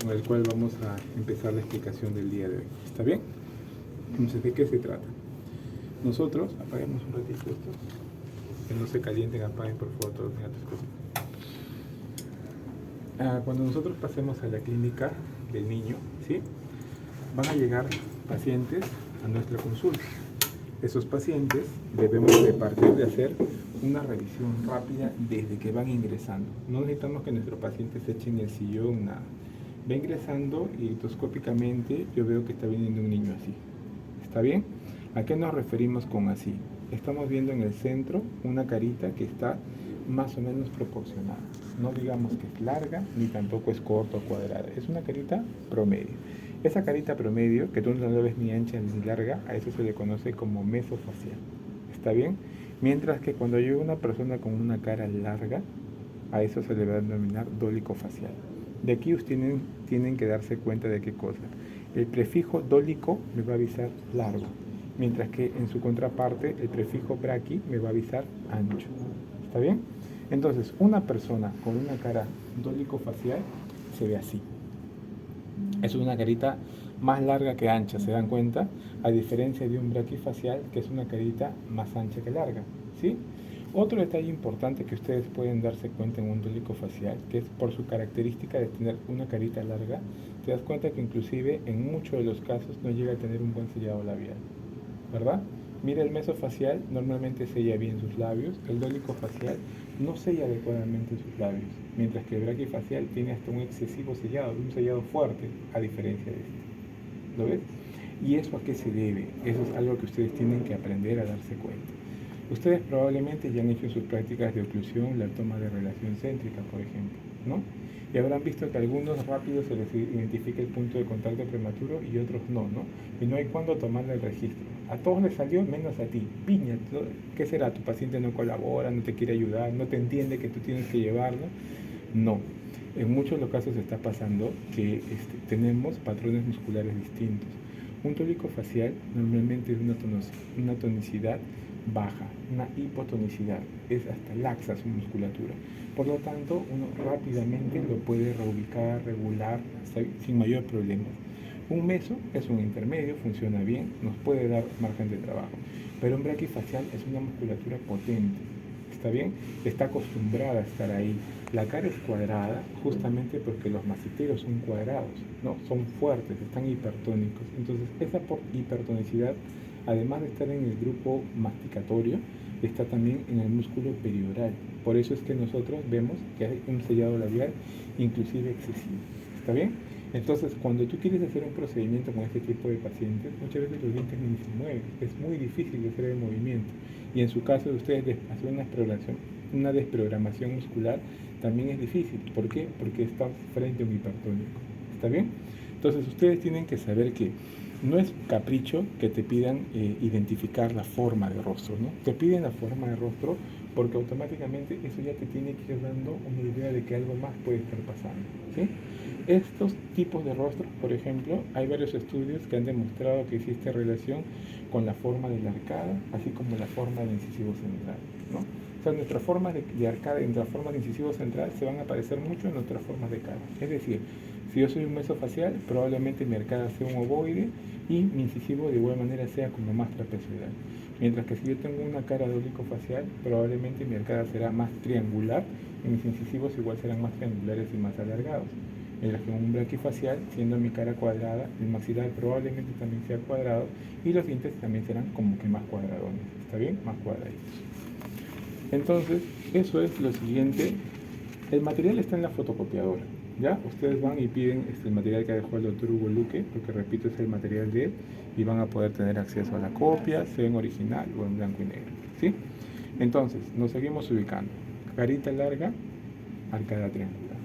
con el cual vamos a empezar la explicación del día de hoy. ¿Está bien? Entonces, ¿de qué se trata? Nosotros, apaguemos un ratito esto, que no se calienten, apaguen por favor todos los gatos. Cuando nosotros pasemos a la clínica del niño, ¿sí?, van a llegar pacientes a nuestra consulta. Esos pacientes debemos de partir de hacer una revisión rápida desde que van ingresando. No necesitamos que nuestro paciente se eche en el sillón, nada. Va ingresando y endoscópicamente yo veo que está viniendo un niño así. ¿Está bien? ¿A qué nos referimos con así? Estamos viendo en el centro una carita que está más o menos proporcionada. No digamos que es larga, ni tampoco es corta o cuadrada. Es una carita promedio. Esa carita promedio, que tú no la ves ni ancha ni larga, a eso se le conoce como mesofacial. ¿Está bien? Mientras que cuando llega una persona con una cara larga, a eso se le va a denominar dólico-facial. De aquí ustedes tienen que darse cuenta de qué cosa. El prefijo dólico me va a avisar largo, mientras que en su contraparte el prefijo braqui me va a avisar ancho. ¿Está bien? Entonces, una persona con una cara dólico-facial se ve así. Es una carita más larga que ancha, ¿se dan cuenta? A diferencia de un braquifacial, que es una carita más ancha que larga, ¿sí? Otro detalle importante que ustedes pueden darse cuenta en un dólico-facial, que es por su característica de tener una carita larga, te das cuenta que inclusive en muchos de los casos no llega a tener un buen sellado labial, ¿verdad? Mira, el mesofacial normalmente sella bien sus labios, el dólico-facial no sella adecuadamente sus labios, mientras que el braquifacial tiene hasta un excesivo sellado, un sellado fuerte, a diferencia de este. ¿Lo ves? ¿Y eso a qué se debe? Eso es algo que ustedes tienen que aprender a darse cuenta. Ustedes probablemente ya han hecho sus prácticas de oclusión, la toma de relación céntrica, por ejemplo, ¿no? Y habrán visto que a algunos rápido se les identifica el punto de contacto prematuro y otros no, ¿no? Y no hay cuándo tomarle el registro. A todos les salió menos a ti. Piña, ¿no? ¿Qué será? ¿Tu paciente no colabora, no te quiere ayudar, no te entiende que tú tienes que llevarlo? No. En muchos de los casos está pasando que tenemos patrones musculares distintos. Un tólico facial normalmente es una tonicidad baja, una hipotonicidad, es hasta laxa su musculatura. Por lo tanto, uno rápidamente lo puede reubicar, regular, sin mayor problema. Un meso es un intermedio, funciona bien, nos puede dar margen de trabajo. Pero un braquifacial es una musculatura potente, ¿está bien? Está acostumbrada a estar ahí. La cara es cuadrada justamente porque los masiteros son cuadrados, ¿no? Son fuertes, están hipertónicos. Entonces, esa hipertonicidad, además de estar en el grupo masticatorio, está también en el músculo perioral. Por eso es que nosotros vemos que hay un sellado labial inclusive excesivo. ¿Está bien? Entonces, cuando tú quieres hacer un procedimiento con este tipo de pacientes, muchas veces los dientes ni se mueven. Es muy difícil de hacer el movimiento. Y en su caso de ustedes hacer una desprogramación muscular también es difícil. ¿Por qué? Porque está frente a un hipertónico. ¿Está bien? Entonces, ustedes tienen que saber que no es capricho que te pidan identificar la forma de rostro, ¿no? Te piden la forma de rostro porque automáticamente eso ya te tiene que ir dando una idea de que algo más puede estar pasando, ¿sí? Estos tipos de rostros, por ejemplo, hay varios estudios que han demostrado que existe relación con la forma de la arcada, así como la forma del incisivo central, ¿no? O sea, nuestras formas de arcada y nuestras formas de incisivo central se van a parecer mucho en nuestras formas de cara. Es decir, si yo soy un mesofacial, probablemente mi arcada sea un ovoide y mi incisivo de igual manera sea como más trapezoidal. Mientras que si yo tengo una cara dólico-facial, probablemente mi arcada será más triangular y mis incisivos igual serán más triangulares y más alargados. Mientras que un braquifacial, siendo mi cara cuadrada, el maxilar probablemente también sea cuadrado y los dientes también serán como que más cuadradones. ¿Está bien? Más cuadraditos. Entonces, eso es lo siguiente. El material está en la fotocopiadora, ¿ya? Ustedes van y piden el material que dejó el doctor Hugo Luque, porque repito, es el material de él, y van a poder tener acceso a la copia, sea en original o en blanco y negro, ¿sí? Entonces, nos seguimos ubicando. Carita larga, arcada triangular.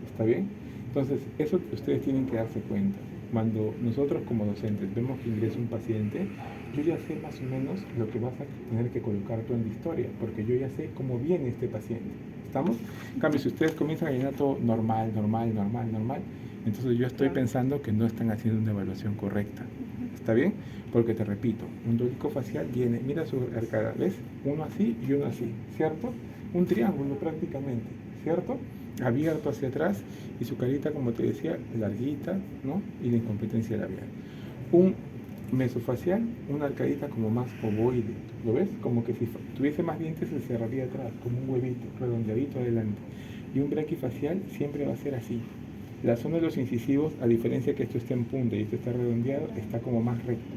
¿Está bien? Entonces, eso ustedes tienen que darse cuenta. Cuando nosotros como docentes vemos que ingresa un paciente, yo ya sé más o menos lo que vas a tener que colocar tú en la historia, porque yo ya sé cómo viene este paciente. ¿Estamos? En cambio, si ustedes comienzan a llenar todo normal, entonces yo estoy pensando que no están haciendo una evaluación correcta. ¿Está bien? Porque te repito, un dólico facial viene, mira su arcada, ¿ves? Uno así y uno así, ¿cierto? Un triángulo prácticamente, ¿cierto? abierto hacia atrás y su carita, como te decía, larguita, ¿no? Y la incompetencia labial. Un mesofacial, una arcadita como más ovoide, ¿lo ves? Como que si tuviese más dientes se cerraría atrás, como un huevito, redondeadito adelante. Y un braquifacial siempre va a ser así. La zona de los incisivos, a diferencia que esto está en punta y esto está redondeado, está como más recto.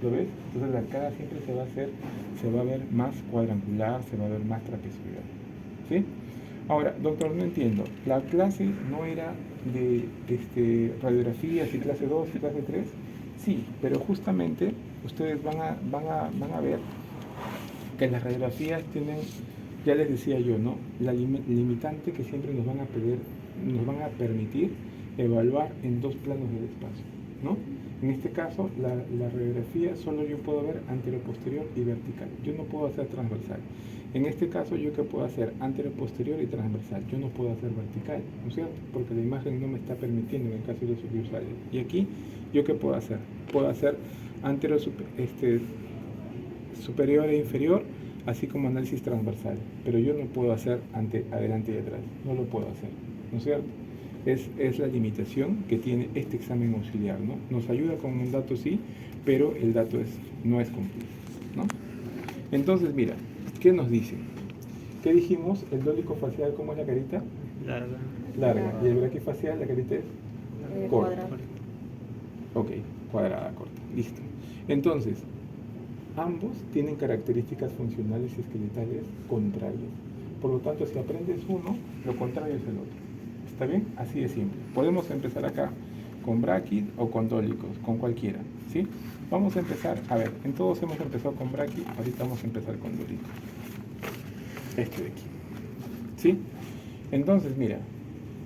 ¿Lo ves? Entonces la arcada siempre se va a ver más cuadrangular, se va a ver más trapezoidal. ¿Sí? Ahora, doctor, no entiendo. La clase no era de radiografías y clase 2 y clase 3. Sí, pero justamente ustedes van a ver que las radiografías tienen, ya les decía yo, ¿no? La limitante que siempre nos van a pedir, nos van a permitir evaluar en dos planos del espacio, ¿no? En este caso, la radiografía solo yo puedo ver anteroposterior y vertical. Yo no puedo hacer transversal. En este caso, ¿yo qué puedo hacer? Anteroposterior y transversal. Yo no puedo hacer vertical, ¿no es cierto? Porque la imagen no me está permitiendo en el caso de los sucursales. Y aquí, ¿yo qué puedo hacer? Puedo hacer superior e inferior, así como análisis transversal. Pero yo no puedo hacer adelante y atrás. No lo puedo hacer, ¿no es cierto? Es la limitación que tiene este examen auxiliar, ¿no? Nos ayuda con un dato sí, pero el dato no es completo, ¿no? Entonces, mira, ¿qué nos dice? ¿Qué dijimos? El dólico facial, ¿cómo es la carita? Larga. Larga. ¿Y el braquifacial, la carita es? Corta. Cuadrada. Ok, cuadrada, corta. Listo. Entonces, ambos tienen características funcionales y esqueletales contrarias. Por lo tanto, si aprendes uno, lo contrario es el otro. ¿Está bien? Así de simple. Podemos empezar acá con braquis o con dólicos, con cualquiera, ¿sí? Vamos a empezar, a ver, en todos hemos empezado con braquis, ahorita vamos a empezar con dólicos. Este de aquí, ¿sí? Entonces, mira,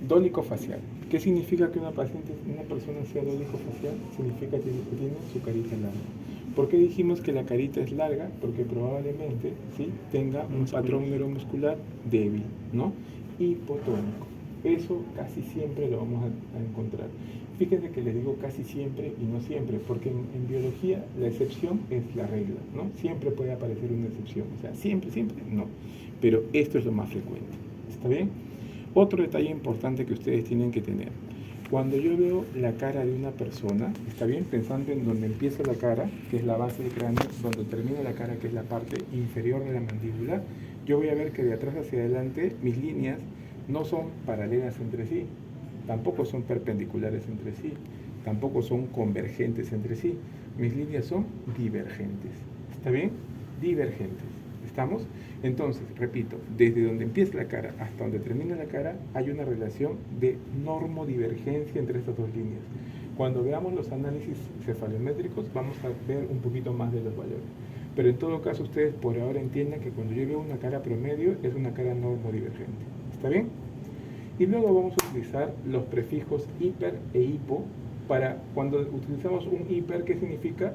dólico facial. ¿Qué significa que una persona sea dólico facial? Significa que tiene su carita larga. ¿Por qué dijimos que la carita es larga? Porque probablemente, ¿sí?, tenga un patrón neuromuscular débil, ¿no? Hipotónico. Eso casi siempre lo vamos a encontrar. Fíjense que les digo casi siempre y no siempre, porque en biología la excepción es la regla, ¿no? Siempre puede aparecer una excepción, o sea, siempre, no. Pero esto es lo más frecuente, ¿está bien? Otro detalle importante que ustedes tienen que tener. Cuando yo veo la cara de una persona, ¿está bien? Pensando en donde empieza la cara, que es la base del cráneo, donde termina la cara, que es la parte inferior de la mandíbula, yo voy a ver que de atrás hacia adelante mis líneas no son paralelas entre sí, tampoco son perpendiculares entre sí, tampoco son convergentes entre sí. Mis líneas son divergentes. ¿Está bien? Divergentes. ¿Estamos? Entonces, repito, desde donde empieza la cara hasta donde termina la cara hay una relación de normodivergencia entre estas dos líneas. Cuando veamos los análisis cefalométricos vamos a ver un poquito más de los valores. Pero en todo caso ustedes por ahora entiendan que cuando yo veo una cara promedio es una cara normodivergente. ¿Está bien? Y luego vamos a utilizar los prefijos hiper e hipo para cuando utilizamos un hiper, ¿qué significa?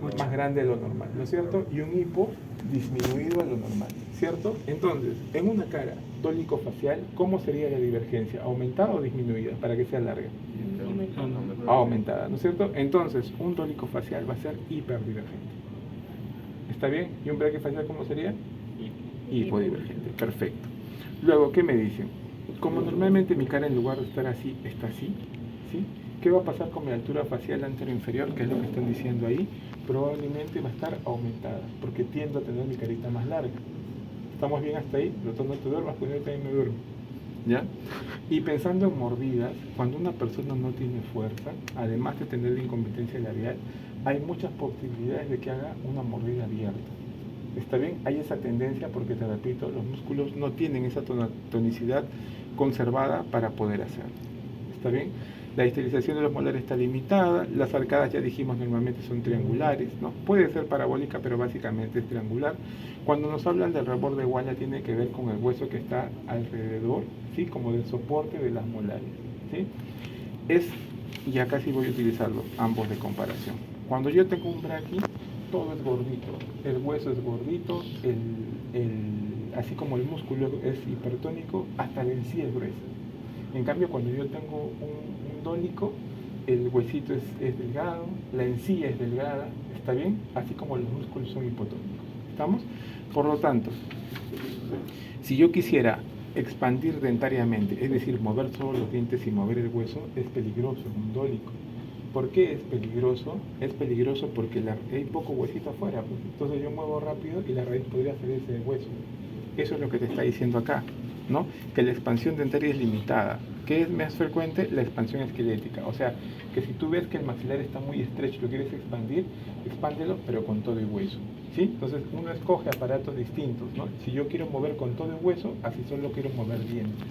Más grande de lo normal, ¿no es cierto? Y un hipo disminuido a lo normal, ¿cierto? Entonces, en una cara dólico-facial, ¿cómo sería la divergencia? ¿Aumentada o disminuida para que sea larga? Aumentada, ¿no es cierto? Entonces, un dólico-facial va a ser hiperdivergente. ¿Está bien? ¿Y un braquifacial cómo sería? Hipodivergente, perfecto. Luego, ¿qué me dicen? Como normalmente mi cara en lugar de estar así, está así, ¿sí? ¿Qué va a pasar con mi altura facial anterior-inferior? Que es lo que están diciendo ahí. Probablemente va a estar aumentada, porque tiendo a tener mi carita más larga. ¿Estamos bien hasta ahí? Doctor, no te duermas, pues yo también me duermo. ¿Ya? Y pensando en mordidas, cuando una persona no tiene fuerza, además de tener la incompetencia labial, hay muchas posibilidades de que haga una mordida abierta. ¿Está bien? Hay esa tendencia porque, te repito, los músculos no tienen esa tonicidad conservada para poder hacerlo. ¿Está bien? La esterilización de los molares está limitada, las arcadas ya dijimos normalmente son triangulares, ¿no? Puede ser parabólica, pero básicamente es triangular. Cuando nos hablan del reborde de guaya tiene que ver con el hueso que está alrededor, ¿sí? Como del soporte de las molares, ¿sí? Y acá sí voy a utilizarlo, ambos de comparación. Cuando yo tengo un braqui, todo es gordito, el hueso es gordito, así como el músculo es hipertónico, hasta la encía es gruesa. En cambio, cuando yo tengo un dólico, el huesito es delgado, la encía es delgada, ¿está bien? Así como los músculos son hipotónicos. ¿Estamos? Por lo tanto, si yo quisiera expandir dentariamente, es decir, mover solo los dientes y mover el hueso, es peligroso en un dólico. ¿Por qué es peligroso? Es peligroso porque hay poco huesito afuera, pues. Entonces yo muevo rápido y la raíz podría salirse del hueso. Eso es lo que te está diciendo acá, ¿no? Que la expansión dentaria es limitada. ¿Qué es más frecuente? La expansión esquelética. O sea, que si tú ves que el maxilar está muy estrecho y lo quieres expandir, expándelo, pero con todo y hueso, ¿sí? Entonces uno escoge aparatos distintos, ¿no? Si yo quiero mover con todo el hueso, así solo quiero mover dientes.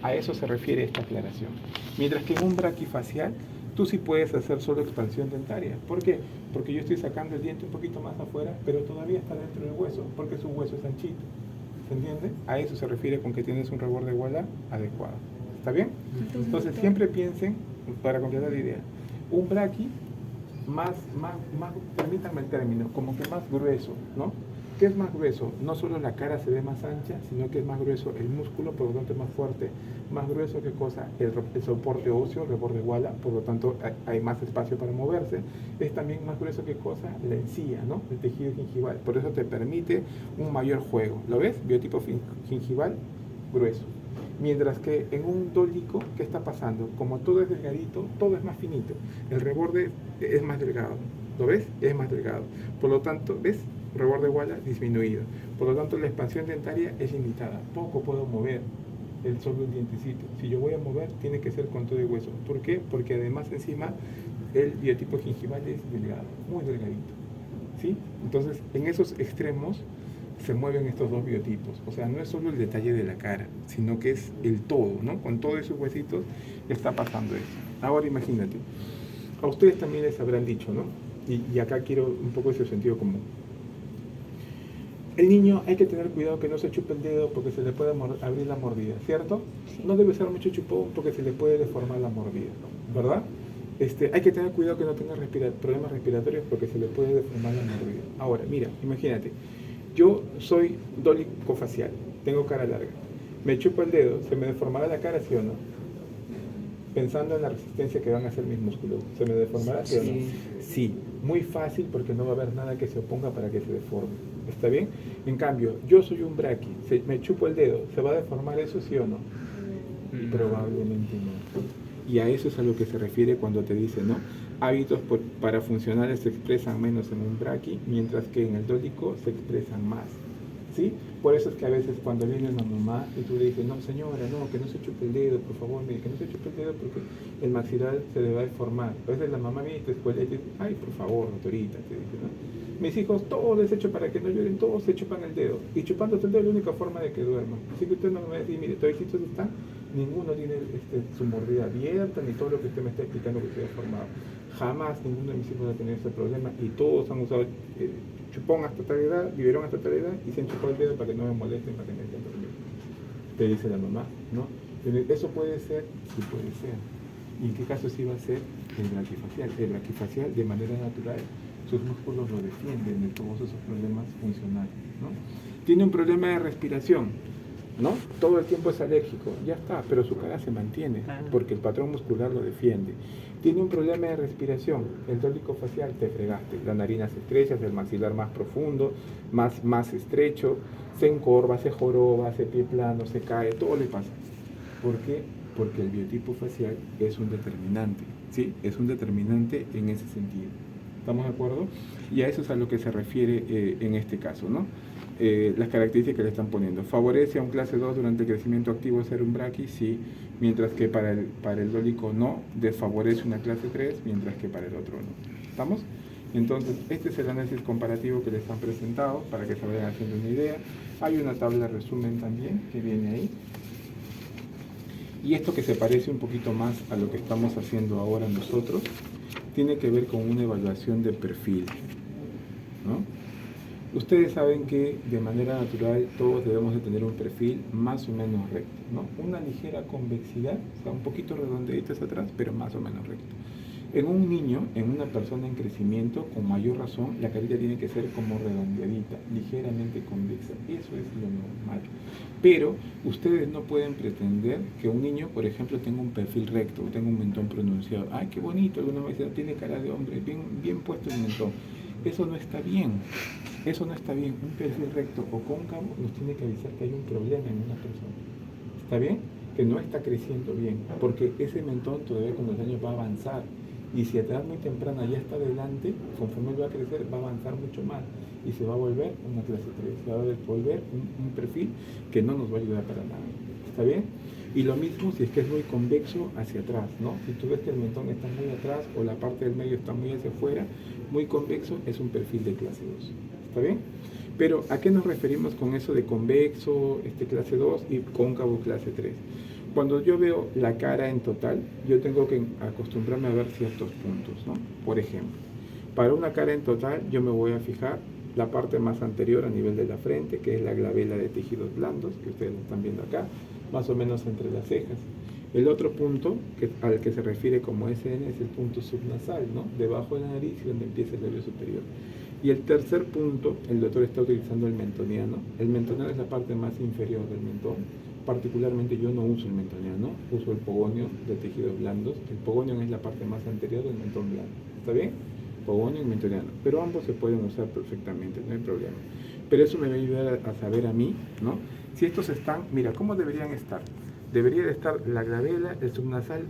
A eso se refiere esta aclaración. Mientras que en un braquifacial, tú sí puedes hacer solo expansión dentaria. ¿Por qué? Porque yo estoy sacando el diente un poquito más afuera, pero todavía está dentro del hueso, porque su hueso es anchito. ¿Se entiende? A eso se refiere con que tienes un reborde de Wallace adecuado. ¿Está bien? Entonces siempre piensen, para completar la idea, un braqui permítanme el término, como que más grueso, ¿no? ¿Qué es más grueso? No solo la cara se ve más ancha, sino que es más grueso el músculo, por lo tanto es más fuerte. Más grueso, ¿qué cosa? El soporte óseo, el reborde Wallace, por lo tanto hay más espacio para moverse. Es también más grueso, ¿qué cosa? La encía, ¿no? El tejido gingival. Por eso te permite un mayor juego. ¿Lo ves? Biotipo gingival grueso. Mientras que en un dólico, ¿qué está pasando? Como todo es delgadito, todo es más finito. El reborde es más delgado. ¿Lo ves? Es más delgado. Por lo tanto, ¿ves? Reborde Wallace disminuido. Por lo tanto, la expansión dentaria es limitada. Poco puedo mover solo el dientecito. Si yo voy a mover, tiene que ser con todo el hueso. ¿Por qué? Porque además encima el biotipo gingival es delgado, muy delgadito. ¿Sí? Entonces, en esos extremos se mueven estos dos biotipos. O sea, no es solo el detalle de la cara, sino que es el todo, ¿no? Con todos esos huesitos está pasando eso. Ahora imagínate, a ustedes también les habrán dicho, ¿no? Y acá quiero un poco ese sentido común. El niño hay que tener cuidado que no se chupe el dedo porque se le puede abrir la mordida, ¿cierto? Sí. No debe ser mucho chupón porque se le puede deformar la mordida, ¿verdad? Hay que tener cuidado que no tenga problemas respiratorios porque se le puede deformar la mordida. Ahora, mira, imagínate, yo soy dólico facial, tengo cara larga, me chupo el dedo, ¿se me deformará la cara, sí o no? Pensando en la resistencia que van a hacer mis músculos, ¿se me deformará, sí o no? Sí, muy fácil porque no va a haber nada que se oponga para que se deforme. ¿Está bien? En cambio, yo soy un braqui, me chupo el dedo, ¿se va a deformar eso, sí o no? Probablemente no. Y a eso es a lo que se refiere cuando te dice, ¿no? Hábitos parafuncionales se expresan menos en un braqui, mientras que en el dólico se expresan más. ¿Sí? Por eso es que a veces cuando viene una mamá y tú le dices, no señora, no, que no se chupe el dedo, por favor, mire, que no se chupe el dedo porque el maxilar se le va a deformar. A veces la mamá viene y te escuela y te dice, ay, por favor, doctorita, te dice, ¿no? Mis hijos, todo les hecho para que no lloren, todos se chupan el dedo. Y chupándose el dedo es la única forma de que duerman. Así que usted no me va a decir, mire, todos estos están, ninguno tiene su mordida abierta, ni todo lo que usted me está explicando que se ha deformado. Jamás ninguno de mis hijos va a tener ese problema y todos han usado chupón hasta tal edad, biberón hasta tal edad y se han chupado el dedo para que no me molesten, para que me estén durmiendo. Te dice la mamá, ¿no? Eso puede ser, sí puede ser. ¿Y en qué caso sí va a ser el braquifacial? El braquifacial de manera natural, sus músculos lo defienden de todos esos problemas funcionales, ¿no? Tiene un problema de respiración, ¿no? Todo el tiempo es alérgico, ya está, pero su cara se mantiene porque el patrón muscular lo defiende. Tiene un problema de respiración, el dólico facial, te fregaste, la narina se estrecha, el maxilar más profundo, más estrecho, se encorva, se joroba, se pie plano, se cae, todo le pasa. ¿Por qué? Porque el biotipo facial es un determinante, ¿sí? Es un determinante en ese sentido. ¿Estamos de acuerdo? Y a eso es a lo que se refiere en este caso, ¿no? Las características que le están poniendo. Favorece a un clase 2 durante el crecimiento activo ser un braqui, sí, mientras que para el dólico no, desfavorece una clase 3, mientras que para el otro no. ¿Estamos? Entonces, este es el análisis comparativo que les han presentado para que se vayan haciendo una idea. Hay una tabla de resumen también que viene ahí. Y esto que se parece un poquito más a lo que estamos haciendo ahora nosotros, tiene que ver con una evaluación de perfil, ¿no? Ustedes saben que de manera natural todos debemos de tener un perfil más o menos recto, ¿no? Una ligera convexidad, o sea, un poquito redondeaditas atrás, pero más o menos recto. En un niño, en una persona en crecimiento, con mayor razón, la carita tiene que ser como redondeadita, ligeramente convexa. Eso es lo normal. Pero ustedes no pueden pretender que un niño, por ejemplo, tenga un perfil recto, tenga un mentón pronunciado. ¡Ay, qué bonito! Alguna vez tiene cara de hombre, bien puesto el mentón. Eso no está bien. Eso no está bien. Un perfil recto o cóncavo nos tiene que avisar que hay un problema en una persona. ¿está bien? Que no está creciendo bien, porque ese mentón todavía con los años va a avanzar. Y si a edad muy temprana ya está adelante, conforme él va a crecer, va a avanzar mucho más. Y se va a volver una clase 3, se va a volver un perfil que no nos va a ayudar para nada. ¿Está bien? Y lo mismo si es que es muy convexo hacia atrás, ¿no? Si tú ves que el mentón está muy atrás o la parte del medio está muy hacia afuera, muy convexo, es un perfil de clase 2. ¿Está bien? Pero ¿a qué nos referimos con eso de convexo, clase 2 y cóncavo clase 3? Cuando yo veo la cara en total, yo tengo que acostumbrarme a ver ciertos puntos, ¿no? Por ejemplo, para una cara en total yo me voy a fijar la parte más anterior a nivel de la frente, que es la glabela de tejidos blandos, que ustedes lo están viendo acá, más o menos entre las cejas. El otro punto al que se refiere como SN es el punto subnasal, ¿no? Debajo de la nariz y donde empieza el labio superior. Y el tercer punto, el doctor está utilizando el mentoniano. El mentoniano es la parte más inferior del mentón. Particularmente yo no uso el mentoniano, uso el pogonio de tejidos blandos. El pogonio es la parte más anterior del mentón blando. ¿Está bien? Pogonio y mentoniano. Pero ambos se pueden usar perfectamente, no hay problema. Pero eso me va a ayudar a saber a mí, ¿no? Si estos están, mira, ¿cómo deberían estar? Debería de estar la glabela, el subnasal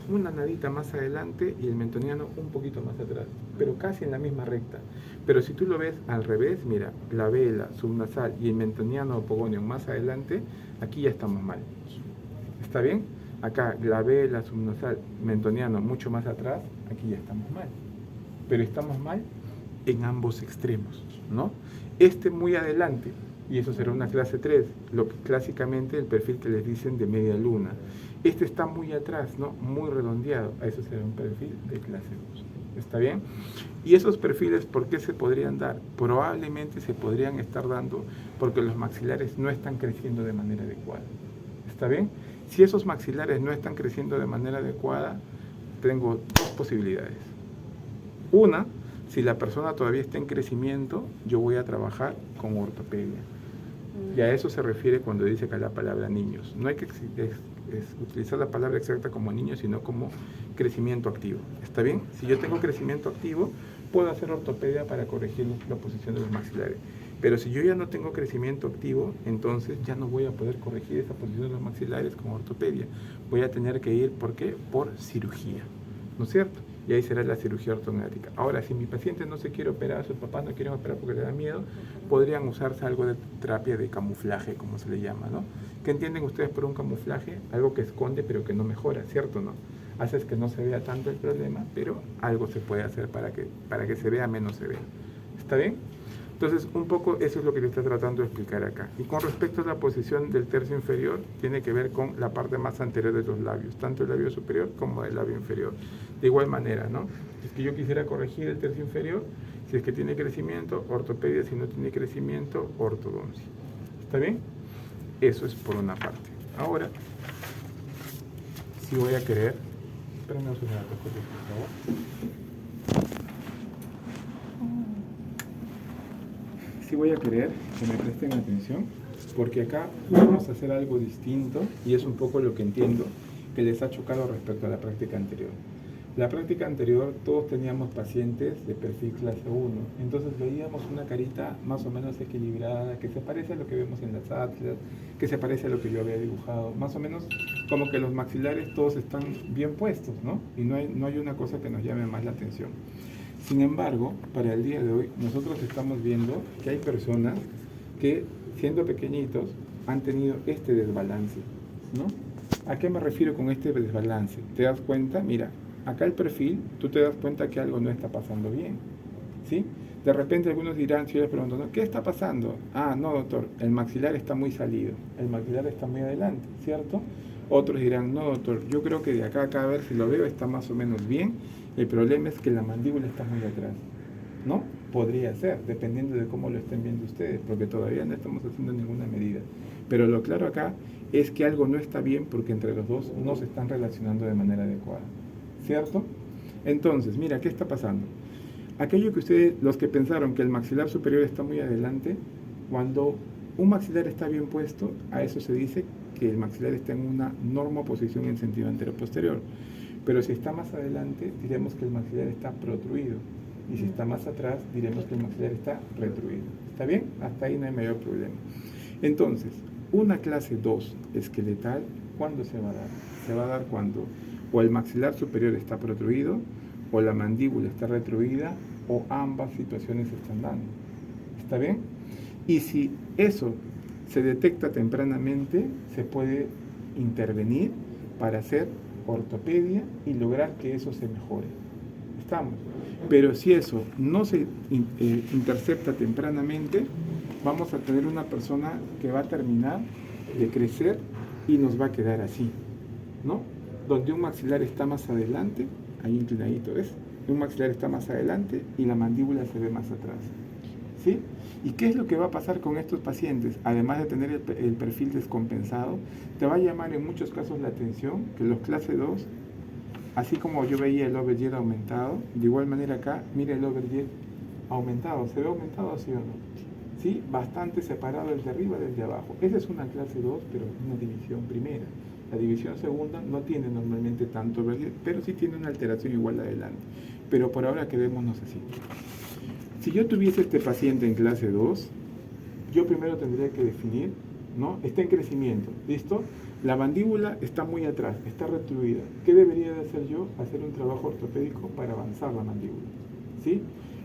una nadita más adelante y el mentoniano un poquito más atrás, pero casi en la misma recta. Pero si tú lo ves al revés, mira, glabela, subnasal y el mentoniano o pogonio más adelante, aquí ya estamos mal. ¿Está bien? Acá glabela, subnasal, mentoniano mucho más atrás, aquí ya estamos mal. Pero estamos mal en ambos extremos, ¿no? Muy adelante, y eso será una clase 3, lo que clásicamente el perfil que les dicen de media luna. Está muy atrás, ¿no? Muy redondeado, a eso será un perfil de clase 2. ¿Está bien? Y esos perfiles, ¿por qué se podrían dar? Probablemente se podrían estar dando porque los maxilares no están creciendo de manera adecuada. ¿Está bien? Si esos maxilares no están creciendo de manera adecuada, tengo dos posibilidades. Una, si la persona todavía está en crecimiento, yo voy a trabajar con ortopedia. Y a eso se refiere cuando dice que la palabra niños. No hay que utilizar la palabra exacta como niños, sino como crecimiento activo. ¿Está bien? Si yo tengo crecimiento activo, puedo hacer ortopedia para corregir la posición de los maxilares. Pero si yo ya no tengo crecimiento activo, entonces ya no voy a poder corregir esa posición de los maxilares con ortopedia. Voy a tener que ir, ¿por qué? Por cirugía, ¿no es cierto? Y ahí será la cirugía ortognática. Ahora, si mi paciente no se quiere operar, sus papás no quieren operar porque le da miedo, podrían usarse algo de terapia de camuflaje, como se le llama, ¿no? ¿Qué entienden ustedes por un camuflaje? Algo que esconde pero que no mejora, ¿cierto o no? Haces que no se vea tanto el problema, pero algo se puede hacer para que se vea menos severo. ¿Está bien? Entonces, un poco eso es lo que le está tratando de explicar acá. Y con respecto a la posición del tercio inferior, tiene que ver con la parte más anterior de los labios, tanto el labio superior como el labio inferior. De igual manera, ¿no? Si es que yo quisiera corregir el tercio inferior, si es que tiene crecimiento, ortopedia; si no tiene crecimiento, ortodoncia. ¿Está bien? Eso es por una parte. Ahora, si voy a querer... Espérame un segundo, por favor. Sí voy a querer que me presten atención, porque acá vamos a hacer algo distinto y es un poco lo que entiendo que les ha chocado respecto a la práctica anterior. La práctica anterior todos teníamos pacientes de perfil clase 1, entonces veíamos una carita más o menos equilibrada, que se parece a lo que vemos en las atlas, que se parece a lo que yo había dibujado, más o menos como que los maxilares todos están bien puestos, ¿no? Y no hay una cosa que nos llame más la atención. Sin embargo, para el día de hoy, nosotros estamos viendo que hay personas que, siendo pequeñitos, han tenido este desbalance, ¿no? ¿A qué me refiero con este desbalance? ¿Te das cuenta? Mira, acá el perfil, tú te das cuenta que algo no está pasando bien, ¿sí? De repente algunos dirán, si yo les pregunto, ¿no? ¿Qué está pasando? Ah, no, doctor, el maxilar está muy salido, el maxilar está muy adelante, ¿cierto? Otros dirán, no, doctor, yo creo que de acá a acá, a ver si lo veo, está más o menos bien. El problema es que la mandíbula está muy atrás, ¿no? Podría ser, dependiendo de cómo lo estén viendo ustedes, porque todavía no estamos haciendo ninguna medida. Pero lo claro acá es que algo no está bien porque entre los dos no se están relacionando de manera adecuada, ¿cierto? Entonces, mira, ¿qué está pasando? Aquello que ustedes, los que pensaron que el maxilar superior está muy adelante, cuando un maxilar está bien puesto, a eso se dice que el maxilar está en una norma posición en sentido antero-posterior. Pero si está más adelante, diremos que el maxilar está protruido. Y si está más atrás, diremos que el maxilar está retruido. ¿Está bien? Hasta ahí no hay mayor problema. Entonces, una clase 2 esqueletal, ¿cuándo se va a dar? Se va a dar cuando o el maxilar superior está protruido, o la mandíbula está retruida, o ambas situaciones se están dando. ¿Está bien? Y si eso se detecta tempranamente, se puede intervenir para hacer ortopedia y lograr que eso se mejore. ¿Estamos? Pero si eso no se intercepta tempranamente, vamos a tener una persona que va a terminar de crecer y nos va a quedar así, ¿no? Donde un maxilar está más adelante, ahí inclinadito, ¿ves? Un maxilar está más adelante y la mandíbula se ve más atrás, ¿sí? ¿Y qué es lo que va a pasar con estos pacientes? Además de tener el perfil descompensado, te va a llamar en muchos casos la atención que los clase 2, así como yo veía el overjet aumentado, de igual manera acá, mira el overjet aumentado. ¿Se ve aumentado, sí o no? ¿Sí? Bastante separado el de arriba del de abajo. Esa es una clase 2, pero una división primera. La división segunda no tiene normalmente tanto overjet, pero sí tiene una alteración igual adelante. Pero por ahora quedémonos así. Si yo tuviese este paciente en clase 2, yo primero tendría que definir, ¿no? Está en crecimiento, ¿listo? La mandíbula está muy atrás, está retruida. ¿Qué debería de hacer yo? Hacer un trabajo ortopédico para avanzar la mandíbula, ¿sí?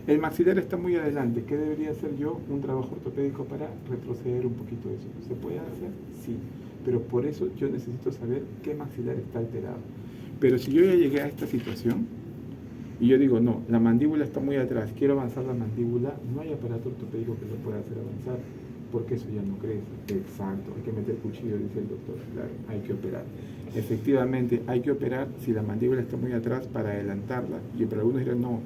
El maxilar está muy adelante. ¿Qué debería hacer yo? Un trabajo ortopédico para retroceder un poquito eso. ¿Se puede hacer? Sí. Pero por eso yo necesito saber qué maxilar está alterado. Pero si yo ya llegué a esta situación y yo digo, no, la mandíbula está muy atrás, quiero avanzar la mandíbula, no hay aparato ortopédico que lo pueda hacer avanzar, porque eso ya no crece. Exacto, hay que meter cuchillo, dice el doctor. Claro, hay que operar. Efectivamente, hay que operar si la mandíbula está muy atrás para adelantarla. Y para algunos dirán, no,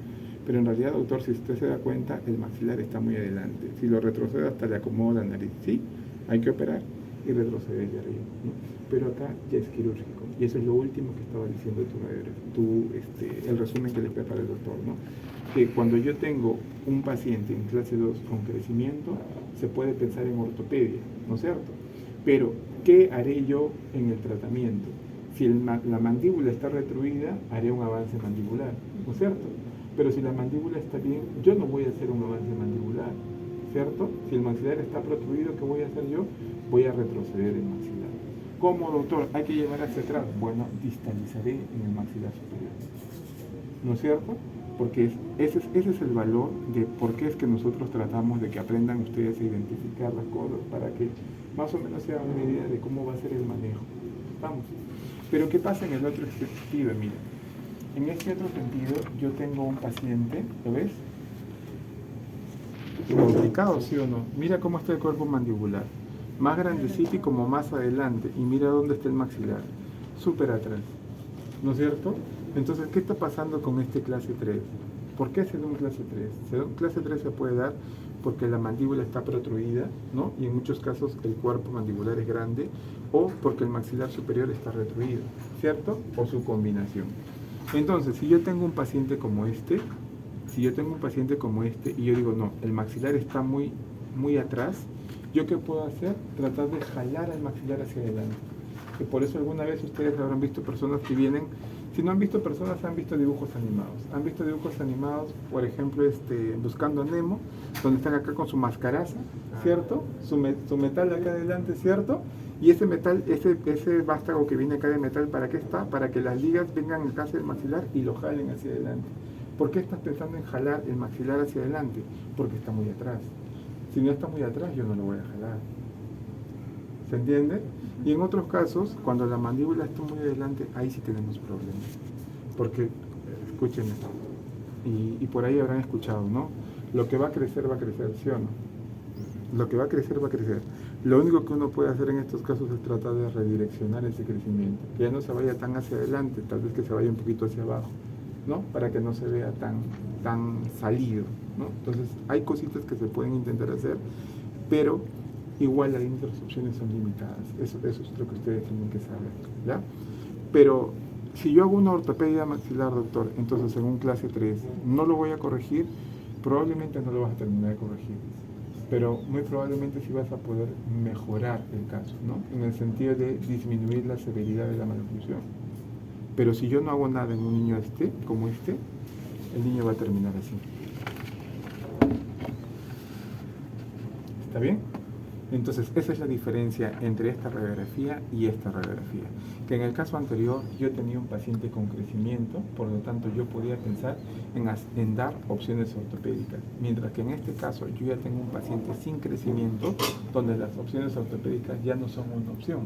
pero en realidad, doctor, si usted se da cuenta, el maxilar está muy adelante. Si lo retrocede hasta le acomoda la nariz. Sí, hay que operar y retroceder de arriba, ¿no? Pero acá ya es quirúrgico. Y eso es lo último que estaba diciendo el resumen que le prepara el doctor, ¿no? Que cuando yo tengo un paciente en clase 2 con crecimiento, se puede pensar en ortopedia, ¿no es cierto? Pero, ¿qué haré yo en el tratamiento? Si la mandíbula está retruida, haré un avance mandibular, ¿no es cierto? Pero si la mandíbula está bien, yo no voy a hacer un avance mandibular, ¿cierto? Si el maxilar está protruido, ¿qué voy a hacer yo? Voy a retroceder el maxilar. ¿Cómo, doctor? ¿Hay que llevar hacia atrás? Bueno, distalizaré en el maxilar superior, ¿no es cierto? Porque ese es el valor de por qué es que nosotros tratamos de que aprendan ustedes a identificar las cosas, para que más o menos se hagan una idea de cómo va a ser el manejo. ¿Vamos? Pero ¿qué pasa en el otro sentido? Mira, en este otro sentido yo tengo un paciente, ¿lo ves? Complicado, ¿sí o no? Mira cómo está el cuerpo mandibular. Más grandecito y como más adelante. Y mira dónde está el maxilar. Súper atrás. ¿No es cierto? Entonces, ¿qué está pasando con este clase 3? ¿Por qué se da un clase 3? Clase 3 se puede dar porque la mandíbula está protruida, ¿no? Y en muchos casos el cuerpo mandibular es grande, o porque el maxilar superior está retruido, ¿cierto? O su combinación. Entonces, si yo tengo un paciente como este, y yo digo, no, el maxilar está muy, muy atrás, ¿yo qué puedo hacer? Tratar de jalar al maxilar hacia adelante. Que por eso alguna vez ustedes habrán visto personas que vienen, si no han visto personas, han visto dibujos animados. Han visto dibujos animados, por ejemplo, Buscando a Nemo, donde están acá con su mascaraza, ¿cierto? Su metal acá adelante, ¿cierto? Y ese metal, ese vástago que viene acá de metal, ¿para qué está? Para que las ligas vengan acá hacia el maxilar y lo jalen hacia adelante. ¿Por qué estás pensando en jalar el maxilar hacia adelante? Porque está muy atrás. Si no está muy atrás, yo no lo voy a jalar. ¿Se entiende? Y en otros casos, cuando la mandíbula está muy adelante, ahí sí tenemos problemas. Porque, escúchenme, y por ahí habrán escuchado, ¿no? Lo que va a crecer, ¿sí o no? Lo que va a crecer, va a crecer. Lo único que uno puede hacer en estos casos es tratar de redireccionar ese crecimiento. Que ya no se vaya tan hacia adelante, tal vez que se vaya un poquito hacia abajo, ¿no? Para que no se vea tan salido, ¿no? Entonces, hay cositas que se pueden intentar hacer, pero igual las opciones son limitadas. Eso es lo que ustedes tienen que saber, ¿ya? Pero si yo hago una ortopedia maxilar, doctor, entonces en un clase 3 no lo voy a corregir, probablemente no lo vas a terminar de corregir, pero muy probablemente sí vas a poder mejorar el caso, ¿no? En el sentido de disminuir la severidad de la maloclusión. Pero si yo no hago nada en un niño como el niño va a terminar así. ¿Está bien? Entonces, esa es la diferencia entre esta radiografía y esta radiografía. Que en el caso anterior yo tenía un paciente con crecimiento, por lo tanto yo podía pensar en dar opciones ortopédicas. Mientras que en este caso yo ya tengo un paciente sin crecimiento, donde las opciones ortopédicas ya no son una opción.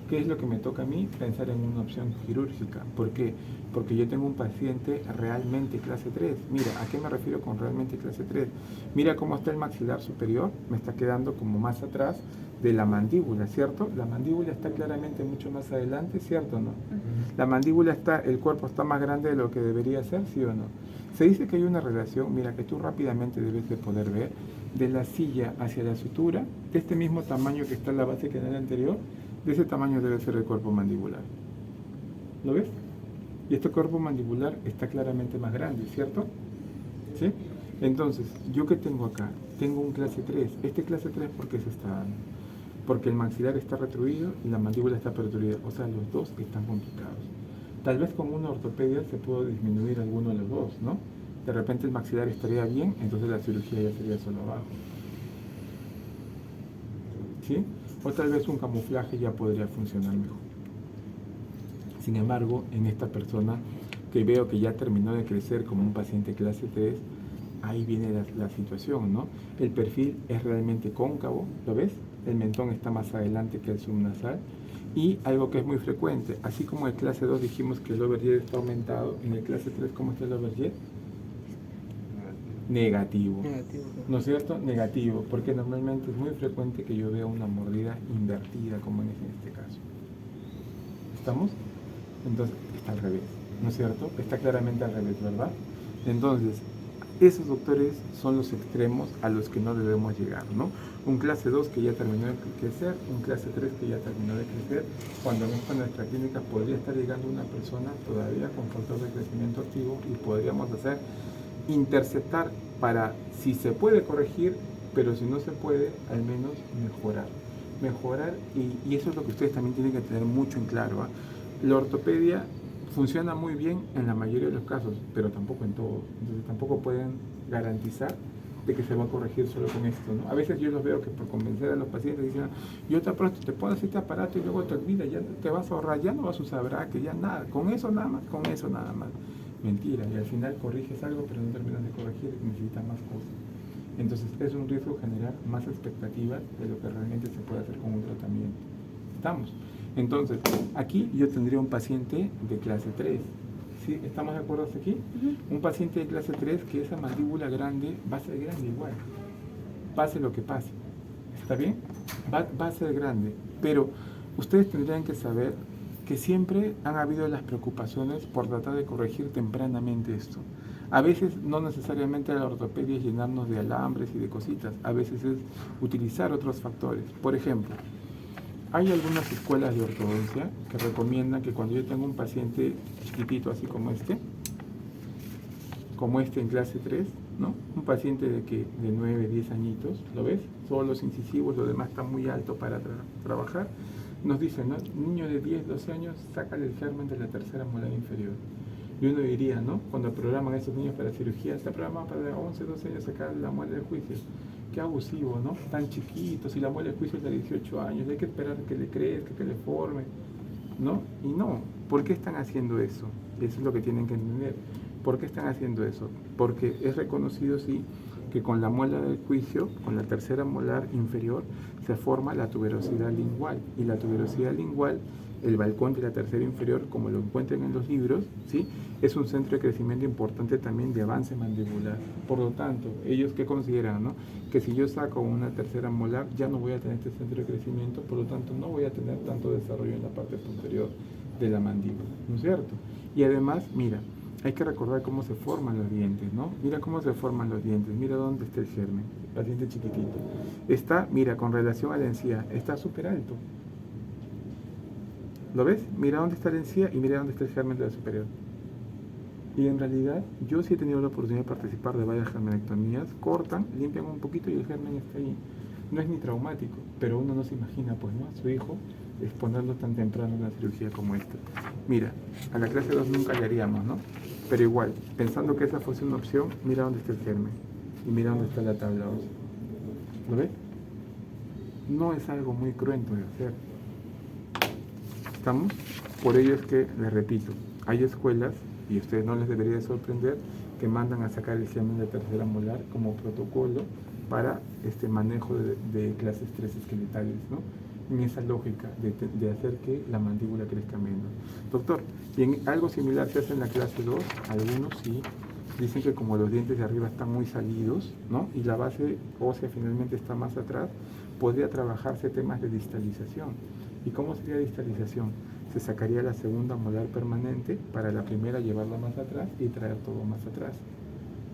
¿Qué es lo que me toca a mí? Pensar en una opción quirúrgica. ¿Por qué? Porque yo tengo un paciente realmente clase 3. Mira, ¿a qué me refiero con realmente clase 3? Mira cómo está el maxilar superior, me está quedando como más atrás de la mandíbula, ¿cierto? La mandíbula está claramente mucho más adelante, ¿cierto o no? La mandíbula está, el cuerpo está más grande de lo que debería ser, ¿sí o no? Se dice que hay una relación, mira, que tú rápidamente debes de poder ver, de la silla hacia la sutura, de este mismo tamaño que está en la base canal anterior, de ese tamaño debe ser el cuerpo mandibular. ¿Lo ves? Y este cuerpo mandibular está claramente más grande, ¿cierto? ¿Sí? Entonces, ¿yo qué tengo acá? Tengo un clase 3. Este clase 3, ¿por qué se está dando? Porque el maxilar está retruido y la mandíbula está protruida. O sea, los dos están complicados. Tal vez con una ortopedia se puede disminuir alguno de los dos, ¿no? De repente el maxilar estaría bien, entonces la cirugía ya sería solo abajo. ¿Sí? O tal vez un camuflaje ya podría funcionar mejor. Sin embargo, en esta persona que veo que ya terminó de crecer como un paciente clase 3, ahí viene la situación, ¿no? El perfil es realmente cóncavo, ¿lo ves? El mentón está más adelante que el subnasal. Y algo que es muy frecuente, así como en el clase 2 dijimos que el overjet está aumentado, en el clase 3, ¿cómo está el overjet? Negativo. ¿No es cierto? Negativo, porque normalmente es muy frecuente que yo vea una mordida invertida, como en este caso. ¿Estamos? Entonces, está al revés, ¿no es cierto? Está claramente al revés, ¿verdad? Entonces, esos doctores son los extremos a los que no debemos llegar, ¿no? Un clase 2 que ya terminó de crecer, un clase 3 que ya terminó de crecer, cuando en nuestra clínica podría estar llegando una persona todavía con factor de crecimiento activo y podríamos hacer interceptar para, si se puede corregir, pero si no se puede, al menos mejorar. Y eso es lo que ustedes también tienen que tener mucho en claro, ¿eh? La ortopedia funciona muy bien en la mayoría de los casos, pero tampoco en todos. Entonces tampoco pueden garantizar de que se va a corregir solo con esto, ¿no? A veces yo los veo que por convencer a los pacientes dicen, yo te pones este aparato y luego te olvidas, ya te vas a ahorrar, ya no vas a usar braque, ya nada, con eso nada más. Mentira, y al final corriges algo, pero no terminas de corregir y necesitas más cosas. Entonces es un riesgo generar más expectativas de lo que realmente se puede hacer con un tratamiento. ¿Estamos? Entonces, aquí yo tendría un paciente de clase 3. ¿Sí? ¿Estamos de acuerdo hasta aquí? Un paciente de clase 3 que esa mandíbula grande va a ser grande igual. Pase lo que pase. ¿Está bien? Va a ser grande. Pero ustedes tendrían que saber que siempre han habido las preocupaciones por tratar de corregir tempranamente esto. A veces no necesariamente la ortopedia es llenarnos de alambres y de cositas. A veces es utilizar otros factores. Por ejemplo, hay algunas escuelas de ortodoncia que recomiendan que cuando yo tengo un paciente chiquitito así como este en clase 3, ¿no? Un paciente de 9, 10 añitos, ¿lo ves? Solo los incisivos, lo demás está muy alto para trabajar. Nos dicen, ¿no? Niño de 10, 12 años, sácale el germen de la tercera molar inferior. Y uno diría, ¿no? Cuando programan a esos niños para cirugía, está programado para 11, 12 años sacar la muela del juicio. Qué abusivo, ¿no? Tan chiquitos, y la muela del juicio es de 18 años, hay que esperar que le crezca, que le forme, ¿no? Y no, ¿por qué están haciendo eso? Eso es lo que tienen que entender. ¿Por qué están haciendo eso? Porque es reconocido, sí, que con la muela del juicio, con la tercera molar inferior, se forma la tuberosidad lingual. Y la tuberosidad lingual, el balcón de la tercera inferior, como lo encuentran en los libros, ¿sí? Es un centro de crecimiento importante también de avance mandibular. Por lo tanto, ellos ¿qué consideran, no? Que si yo saco una tercera molar, ya no voy a tener este centro de crecimiento, por lo tanto no voy a tener tanto desarrollo en la parte posterior de la mandíbula, ¿no es cierto? Y además, mira, hay que recordar cómo se forman los dientes, ¿no? Mira cómo se forman los dientes, mira dónde está el germen, paciente chiquitito. Está, mira, con relación a la encía, está súper alto. ¿Lo ves? Mira dónde está la encía y mira dónde está el germen de la superior. Y en realidad, yo sí he tenido la oportunidad de participar de varias germenectomías, cortan, limpian un poquito y el germen está ahí. No es ni traumático, pero uno no se imagina, pues, ¿no? A su hijo exponerlo tan temprano en una cirugía como esta. Mira, a la clase 2 nunca le haríamos, ¿no? Pero igual, pensando que esa fuese una opción, mira dónde está el germen y mira dónde está la tabla ósea. ¿Lo ves? no es algo muy cruento de hacer. ¿Estamos? Por ello es que, les repito, hay escuelas, y a ustedes no les debería sorprender, que mandan a sacar el examen de tercera molar como protocolo para este manejo de clases 3 esqueletales, ¿no? En esa lógica de hacer que la mandíbula crezca menos. Doctor, y en algo similar se hace en la clase 2, algunos sí dicen que como los dientes de arriba están muy salidos, ¿no? Y la base ósea finalmente está más atrás, podría trabajarse temas de distalización. ¿Y cómo sería distalización? Se sacaría la segunda molar permanente para la primera llevarla más atrás y traer todo más atrás.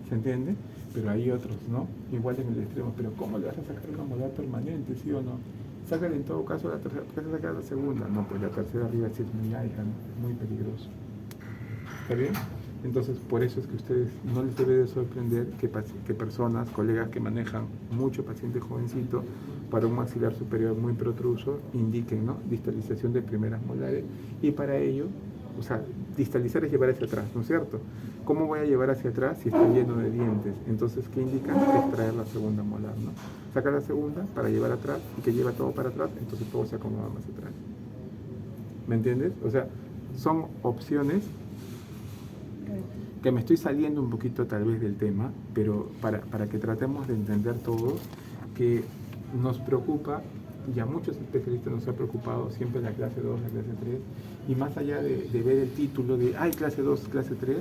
¿Se entiende? Pero hay otros, ¿no? Igual en el extremo. Pero ¿cómo le vas a sacar una molar permanente, sí o no? Sácale en todo caso la tercera, ¿por qué se saca la segunda? No, pues la tercera arriba sí es muy alta, ¿no? Es muy peligroso. ¿Está bien? Entonces, por eso es que a ustedes no les debe de sorprender que personas, colegas que manejan mucho paciente jovencito para un maxilar superior muy protruso, indiquen, ¿no? Distalización de primeras molares, y para ello, o sea, distalizar es llevar hacia atrás, ¿no es cierto? ¿Cómo voy a llevar hacia atrás si está lleno de dientes? Entonces, ¿qué indica? Extraer la segunda molar, ¿no? Sacar la segunda para llevar atrás y que lleva todo para atrás, entonces todo se acomoda más atrás. ¿Me entiendes? O sea, son opciones que me estoy saliendo un poquito tal vez del tema, pero para que tratemos de entender todos que nos preocupa, y a muchos especialistas nos ha preocupado siempre la clase 2, la clase 3, y más allá de ver el título de, ay, clase 2, clase 3,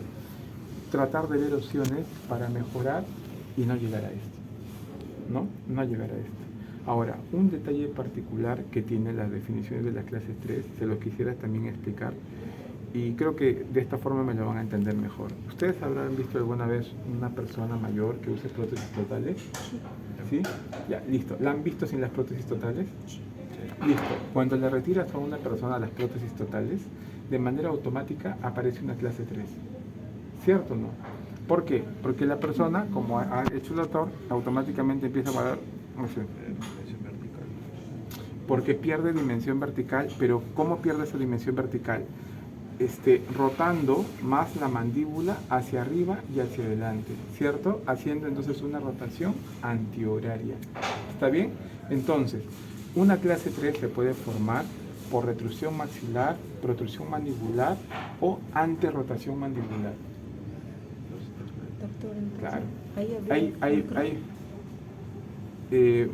tratar de ver opciones para mejorar y no llegar a esto, ¿no? No llegar a esto. Ahora, un detalle particular que tiene las definiciones de la clase 3, se lo quisiera también explicar, y creo que de esta forma me lo van a entender mejor. ¿Ustedes habrán visto alguna vez una persona mayor que use prótesis totales? ¿Sí? Ya, listo. ¿La han visto sin las prótesis totales? Listo. Cuando le retiras a una persona las prótesis totales, de manera automática aparece una clase 3. ¿Cierto o no? ¿Por qué? Porque la persona, como ha hecho el doctor, automáticamente empieza a guardar, no sé, porque pierde dimensión vertical, pero ¿cómo pierde esa dimensión vertical? Rotando más la mandíbula hacia arriba y hacia adelante, ¿cierto? Haciendo entonces una rotación antihoraria. ¿Está bien? Entonces, una clase 3 se puede formar por retrusión maxilar, protrusión mandibular o anterrotación mandibular. Doctor, entonces, claro.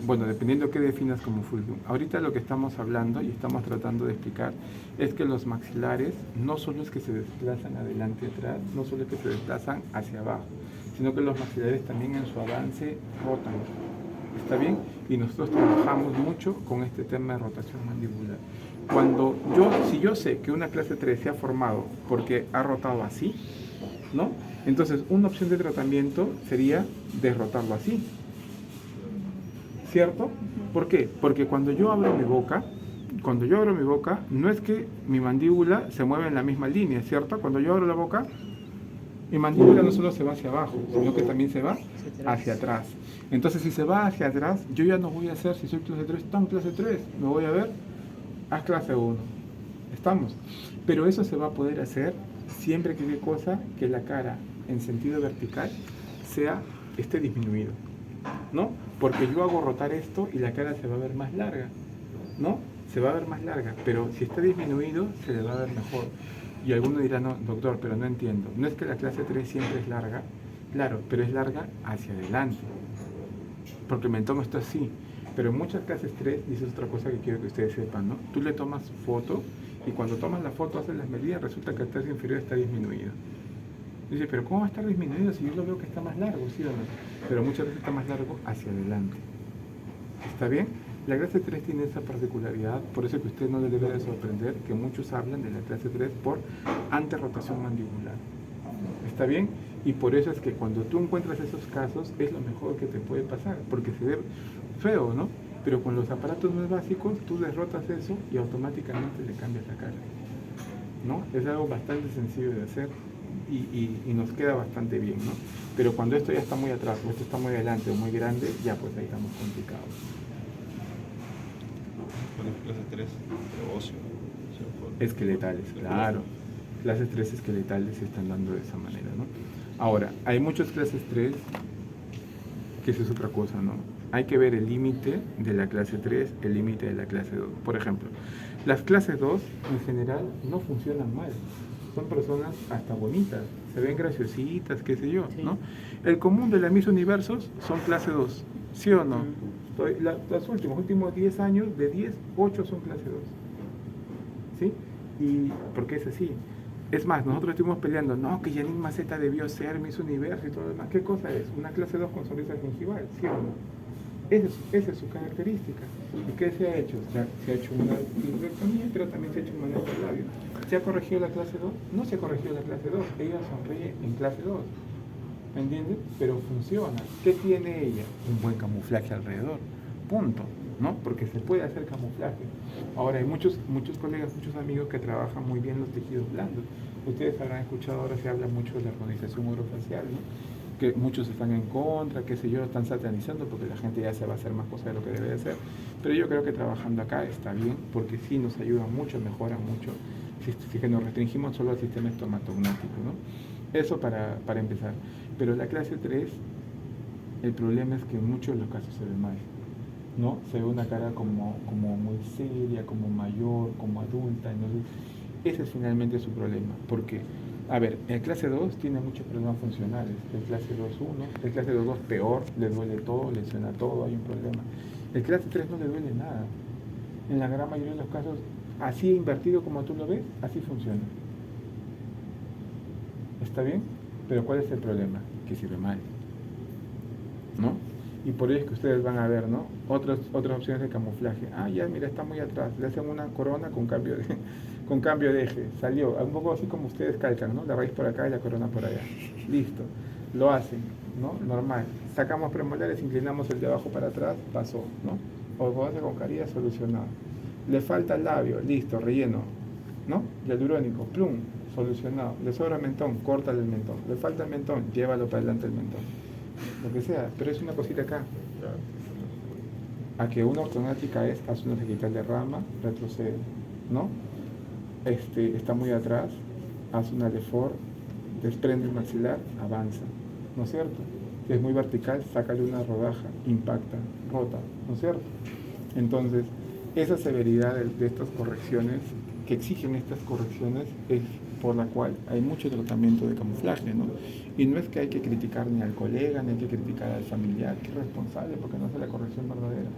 Bueno, dependiendo qué definas como fulcrum. Ahorita lo que estamos hablando y estamos tratando de explicar es que los maxilares no solo es que se desplazan adelante y atrás, no solo es que se desplazan hacia abajo, sino que los maxilares también en su avance rotan. ¿Está bien? Y nosotros trabajamos mucho con este tema de rotación mandibular. Si yo sé que una clase 3 se ha formado porque ha rotado así, ¿no? Entonces, una opción de tratamiento sería derrotarlo así. ¿Cierto? ¿Por qué? Porque cuando yo abro mi boca, no es que mi mandíbula se mueve en la misma línea, ¿cierto? Cuando yo abro la boca, mi mandíbula no solo se va hacia abajo, sino que también se va hacia atrás. Entonces, si se va hacia atrás, yo ya no voy a hacer, si soy clase 3, tan clase 3, me voy a ver, haz clase 1. ¿Estamos? Pero eso se va a poder hacer siempre que, ¿qué cosa? Que la cara en sentido vertical esté disminuido, ¿no? Porque yo hago rotar esto y la cara se va a ver más larga, ¿no? Se va a ver más larga, pero si está disminuido, se le va a ver mejor. Y alguno dirá, no, doctor, pero no entiendo. No es que la clase 3 siempre es larga, claro, pero es larga hacia adelante. Porque el mentón está así. Pero en muchas clases 3, y eso es otra cosa que quiero que ustedes sepan, ¿no? Tú le tomas foto y cuando tomas la foto, haces las medidas, resulta que el tercio inferior está disminuido. Dice, pero ¿cómo va a estar disminuido si yo lo veo que está más largo, sí o no? Pero muchas veces está más largo hacia adelante. ¿Está bien? La clase 3 tiene esa particularidad, por eso que usted no le debe de sorprender que muchos hablan de la clase 3 por anterrotación mandibular. ¿Está bien? Y por eso es que cuando tú encuentras esos casos, es lo mejor que te puede pasar, porque se ve feo, ¿no? Pero con los aparatos más básicos, tú derrotas eso y automáticamente le cambias la cara, ¿no? Es algo bastante sencillo de hacer. Y nos queda bastante bien, ¿no? Pero cuando esto ya está muy atrás, o esto está muy adelante o muy grande, ya pues ahí estamos complicados. Clase 3, óseo. Esqueletales, claro. Clases 3 esqueletales se están dando de esa manera, ¿no? Ahora, hay muchas clases 3, que eso es otra cosa, ¿no? hay que ver el límite de la clase 3, el límite de la clase 2. Por ejemplo, las clases 2 en general no funcionan mal. Son personas hasta bonitas, se ven graciositas, qué sé yo, ¿no? El común de la Miss Universos son clase 2, ¿sí o no? Los últimos 10 años, de 10, 8 son clase 2. ¿Sí? Y porque es así. Es más, nosotros estuvimos peleando, no, que Janine Maceta debió ser Miss Universo y todo lo demás. ¿Qué cosa es? Una clase 2 con sonrisa gingival, ¿sí o no? Esa es su característica. ¿Y qué se ha hecho? Se ha hecho una histerectomía, pero también se ha hecho un manejo del labio. ¿Se ha corregido la clase 2? No se ha corregido la clase 2. Ella sonríe en clase 2. ¿Me entiendes? Pero funciona. ¿Qué tiene ella? Un buen camuflaje alrededor. Punto. ¿No? Porque se puede hacer camuflaje. Ahora, hay muchos colegas, muchos amigos que trabajan muy bien los tejidos blandos. Ustedes habrán escuchado, ahora se habla mucho de la armonización orofacial, ¿no? Que muchos están en contra, qué sé yo, lo están satanizando porque la gente ya se va a hacer más cosas de lo que debe de hacer. Pero yo creo que trabajando acá está bien, porque sí nos ayuda mucho, mejora mucho, si que nos restringimos solo al sistema estomatognático, ¿no? Eso para empezar. Pero la clase 3, el problema es que en muchos de los casos se ve mal, ¿no? Se ve una cara como muy seria, como mayor, como adulta. Entonces, ese es finalmente su problema. Porque, a ver, el clase 2 tiene muchos problemas funcionales. El clase 2-1, el clase 2-2 peor, le duele todo, le suena todo, hay un problema. El clase 3 no le duele nada. En la gran mayoría de los casos, así invertido como tú lo ves, así funciona. ¿Está bien? Pero ¿cuál es el problema? Que sirve mal, ¿no? Y por ello es que ustedes van a ver, ¿no? Otras opciones de camuflaje. Ah, ya, mira, está muy atrás. Le hacen una corona con cambio de eje. Salió, un poco así como ustedes calcan, ¿no? La raíz por acá y la corona por allá. Listo. Lo hacen, ¿no? Normal. Sacamos premolares, inclinamos el de abajo para atrás, pasó, ¿no? Ortodoncia con caries, solucionado. Le falta el labio, listo, relleno, ¿no? Hialurónico, plum, solucionado. Le sobra mentón, córtale el mentón. Le falta el mentón, llévalo para adelante el mentón. Lo que sea, pero es una cosita acá. A que una ortognática es, hace una sagital de rama, retrocede, ¿no? Está muy atrás, hace una lefor, desprende el maxilar, avanza, ¿no es cierto? Si es muy vertical, sácale una rodaja, impacta, rota, ¿no es cierto? Entonces, esa severidad de estas correcciones, que exigen estas correcciones, es por la cual hay mucho tratamiento de camuflaje, ¿no? Y no es que hay que criticar ni al colega, ni hay que criticar al familiar, que es responsable porque no hace la corrección verdadera.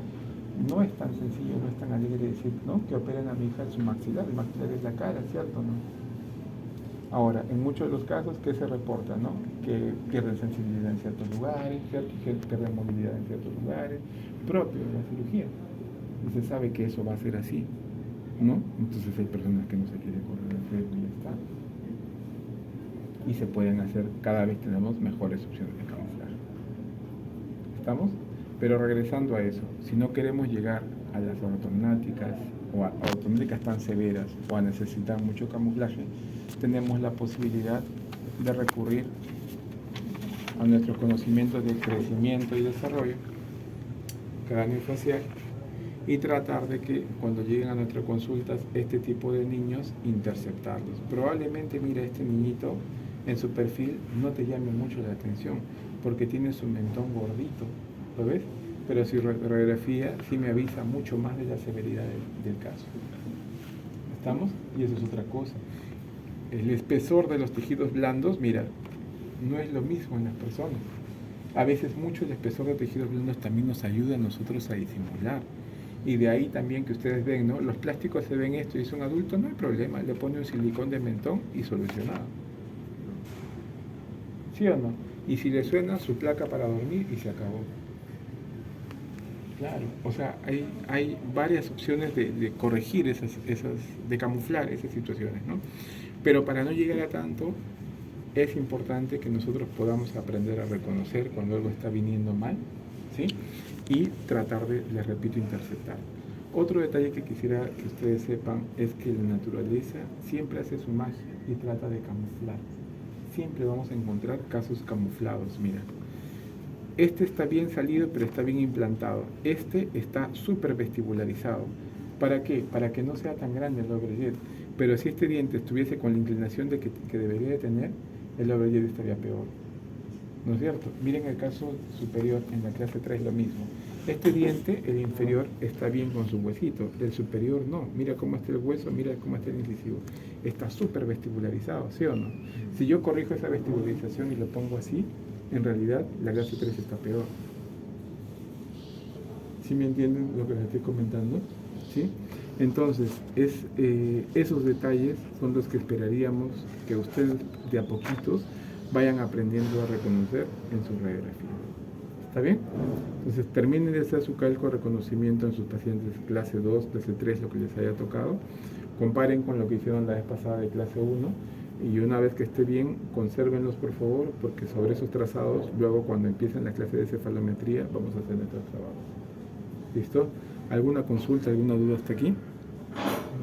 No es tan sencillo, no es tan alegre decir, ¿no? Que operen a mi hija en su maxilar, el maxilar es la cara, ¿cierto? ¿No? Ahora, en muchos de los casos, ¿qué se reporta? ¿No? Que pierden sensibilidad en ciertos lugares, ¿cierto? Que pierden movilidad en ciertos lugares, propio de la cirugía. Y se sabe que eso va a ser así, ¿no? Entonces hay personas que no se quieren correr el riesgo y ya está. Y se pueden hacer, cada vez tenemos mejores opciones de camuflaje. ¿Estamos? Pero regresando a eso, si no queremos llegar a las ortognáticas o a ortognáticas tan severas o a necesitar mucho camuflaje, tenemos la posibilidad de recurrir a nuestros conocimientos de crecimiento y desarrollo craneofacial y tratar de que cuando lleguen a nuestras consultas este tipo de niños, interceptarlos. Probablemente, mira, este niñito en su perfil no te llame mucho la atención porque tiene su mentón gordito, ¿lo ves? Pero su radiografía sí me avisa mucho más de la severidad del caso. ¿Estamos? Y eso es otra cosa. El espesor de los tejidos blandos, mira, no es lo mismo en las personas. A veces mucho el espesor de tejidos blandos también nos ayuda a nosotros a disimular. Y de ahí también que ustedes ven, ¿no? Los plásticos se ven esto y es un adulto, no hay problema, le pone un silicón de mentón y solucionado. ¿Sí o no? Y si le suena su placa para dormir y se acabó. Claro, o sea, hay varias opciones de corregir de camuflar esas situaciones, ¿no? Pero para no llegar a tanto, es importante que nosotros podamos aprender a reconocer cuando algo está viniendo mal, ¿sí? Y tratar de, les repito, interceptar. Otro detalle que quisiera que ustedes sepan es que la naturaleza siempre hace su magia y trata de camuflar. Siempre vamos a encontrar casos camuflados, mira. Este está bien salido, pero está bien implantado. Este está súper vestibularizado. ¿Para qué? Para que no sea tan grande el overjet. Pero si este diente estuviese con la inclinación que debería de tener, el overjet estaría peor. ¿no es cierto? Miren el caso superior, en la clase 3 lo mismo. Este diente, el inferior, está bien con su huesito, el superior no. Mira cómo está el hueso, mira cómo está el incisivo. Está súper vestibularizado, ¿sí o no? Si yo corrijo esa vestibularización y lo pongo así, en realidad la clase 3 está peor. ¿Sí me entienden lo que les estoy comentando? ¿Sí? Entonces, esos detalles son los que esperaríamos que ustedes de a poquitos vayan aprendiendo a reconocer en su radiografía. ¿Está bien? Entonces, terminen de hacer su cálculo de reconocimiento en sus pacientes clase 2, clase 3, lo que les haya tocado. Comparen con lo que hicieron la vez pasada de clase 1 y una vez que esté bien, consérvenlos por favor, porque sobre esos trazados, luego cuando empiecen la clase de cefalometría, vamos a hacer nuestros trabajos. ¿Listo? ¿Alguna consulta, alguna duda hasta aquí?